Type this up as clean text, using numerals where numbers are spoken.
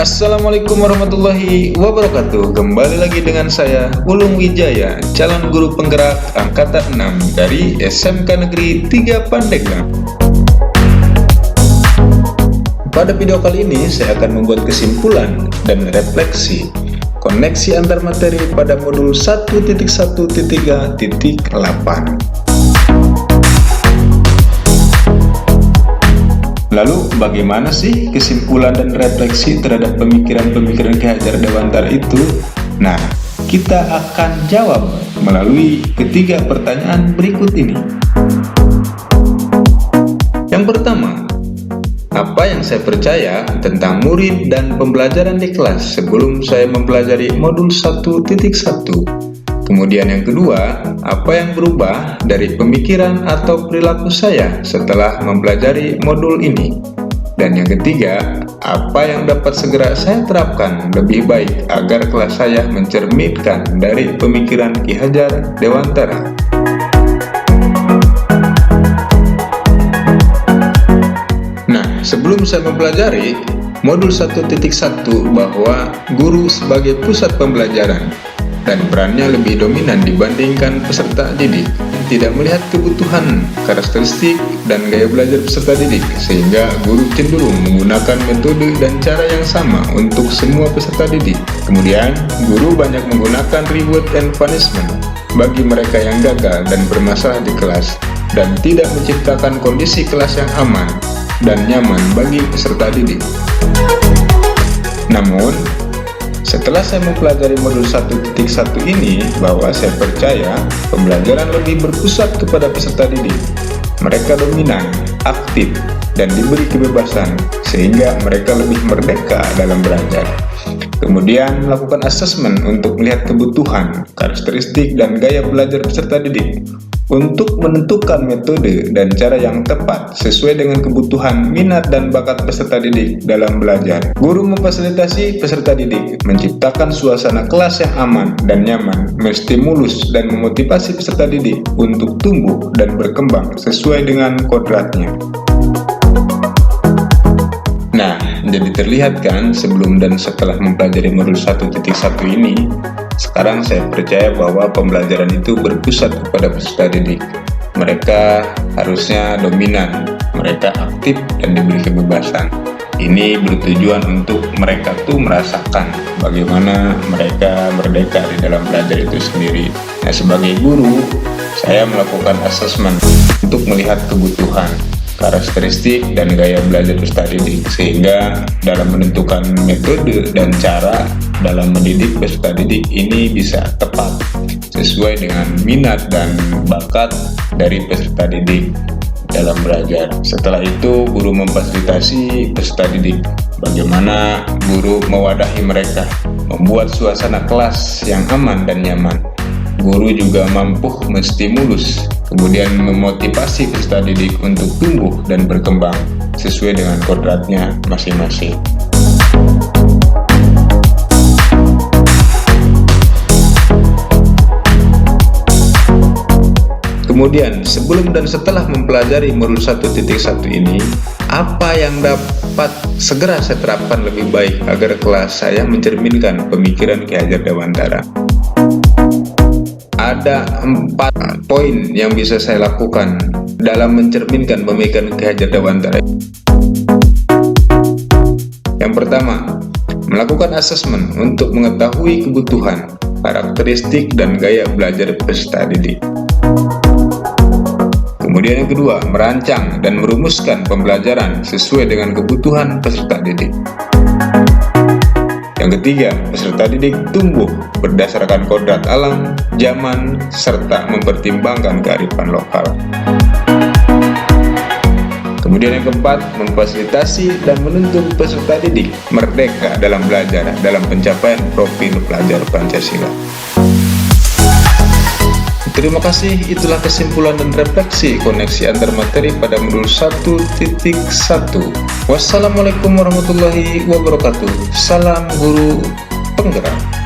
Assalamualaikum warahmatullahi wabarakatuh. Kembali lagi dengan saya Ulung Wijaya, calon guru penggerak angkatan 6 dari SMK Negeri 3 Pandeglang. Pada video kali ini saya akan membuat kesimpulan dan refleksi koneksi antar materi pada modul 1.1.3.8. Lalu bagaimana sih kesimpulan dan refleksi terhadap pemikiran-pemikiran Ki Hajar Dewantara itu? Nah, kita akan jawab melalui ketiga pertanyaan berikut ini. Yang pertama, apa yang saya percaya tentang murid dan pembelajaran di kelas sebelum saya mempelajari modul 1.1? Kemudian yang kedua, apa yang berubah dari pemikiran atau perilaku saya setelah mempelajari modul ini? Dan yang ketiga, apa yang dapat segera saya terapkan lebih baik agar kelas saya mencerminkan dari pemikiran Ki Hajar Dewantara? Nah, sebelum saya mempelajari modul 1.1 bahwa guru sebagai pusat pembelajaran dan perannya lebih dominan dibandingkan peserta didik, tidak melihat kebutuhan, karakteristik, dan gaya belajar peserta didik, sehingga guru cenderung menggunakan metode dan cara yang sama untuk semua peserta didik. Kemudian, guru banyak menggunakan reward and punishment bagi mereka yang gagal dan bermasalah di kelas, dan tidak menciptakan kondisi kelas yang aman dan nyaman bagi peserta didik. Namun, setelah saya mempelajari modul 1.1 ini, bahwa saya percaya pembelajaran lebih berpusat kepada peserta didik. Mereka dominan, aktif, dan diberi kebebasan, sehingga mereka lebih merdeka dalam belajar. Kemudian melakukan asesmen untuk melihat kebutuhan, karakteristik, dan gaya belajar peserta didik, untuk menentukan metode dan cara yang tepat sesuai dengan kebutuhan, minat, dan bakat peserta didik dalam belajar. Guru memfasilitasi peserta didik, menciptakan suasana kelas yang aman dan nyaman, menstimulus dan memotivasi peserta didik untuk tumbuh dan berkembang sesuai dengan kodratnya. Nah, jadi terlihat kan sebelum dan setelah mempelajari modul 1.1 ini, sekarang saya percaya bahwa pembelajaran itu berpusat kepada peserta didik. Mereka harusnya dominan, mereka aktif dan diberi kebebasan. Ini bertujuan untuk mereka tuh merasakan bagaimana mereka merdeka di dalam belajar itu sendiri. Nah, sebagai guru, saya melakukan asesmen untuk melihat kebutuhan, karakteristik, dan gaya belajar peserta didik, sehingga dalam menentukan metode dan cara dalam mendidik peserta didik ini bisa tepat sesuai dengan minat dan bakat dari peserta didik dalam belajar. Setelah itu, guru memfasilitasi peserta didik, bagaimana guru mewadahi mereka, membuat suasana kelas yang aman dan nyaman. Guru juga mampu menstimulus, kemudian memotivasi peserta didik untuk tumbuh dan berkembang sesuai dengan kodratnya masing-masing. Kemudian, sebelum dan setelah mempelajari modul 1.1 ini, apa yang dapat segera saya terapkan lebih baik agar kelas saya mencerminkan pemikiran Ki Hajar Dewantara? Ada 4 poin yang bisa saya lakukan dalam mencerminkan pemikiran Ki Hajar Dewantara. Yang pertama, melakukan asesmen untuk mengetahui kebutuhan, karakteristik, dan gaya belajar peserta didik. Kemudian yang kedua, merancang dan merumuskan pembelajaran sesuai dengan kebutuhan peserta didik. Yang ketiga, peserta didik tumbuh berdasarkan kodrat alam, zaman, serta mempertimbangkan kearifan lokal. Kemudian yang keempat, memfasilitasi dan menuntun peserta didik merdeka dalam belajar dalam pencapaian profil pelajar Pancasila. Terima kasih, itulah kesimpulan dan refleksi koneksi antar materi pada modul 1.1. Wassalamualaikum warahmatullahi wabarakatuh. Salam guru penggerak.